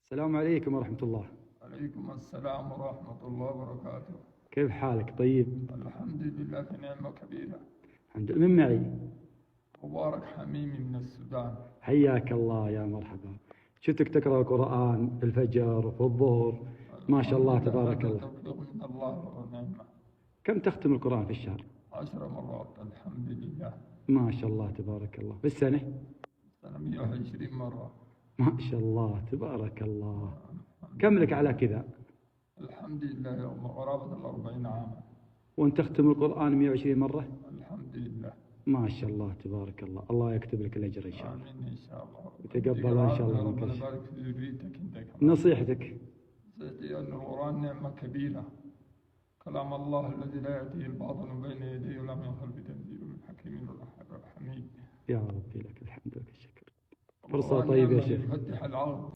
السلام عليكم ورحمة الله. عليكم السلام ورحمة الله وبركاته. كيف حالك؟ طيب؟ الحمد لله في نعمة كبيرة. الحمد لله. من معي؟ مبارك حميمي من السودان. حياك الله، يا مرحبا. شفتك تقرأ القرآن في الفجر وفي الظهر، ما شاء الله تبارك الله. توفيق من الله ونعمة. كم تختم القرآن في الشهر؟ 10 مرات الحمد لله. ما شاء الله تبارك الله. في السنة؟ سنة 120 مرة. ما شاء الله تبارك الله. كم لك على كذا؟ الحمد لله يوم قرابة 40 عاما. وأن تختم القرآن 120 مرة؟ الحمد لله. ما شاء الله تبارك الله. الله يكتب لك الأجر إن شاء الله. آمين إن شاء الله. وتقبل إن شاء الله منك. ربنا يبارك في ذريتك أنت كمان. نصيحتك؟ نصيحتي أن القرآن نعمة كبيرة، كلام الله الذي لا يأتيه الباطل من بين يديه ولم يخل بتنزيل من حكيم حميد. يا ربي لك الحمد ولك الشكر. فرصة طيبة يا شيخ. يفتح العقل.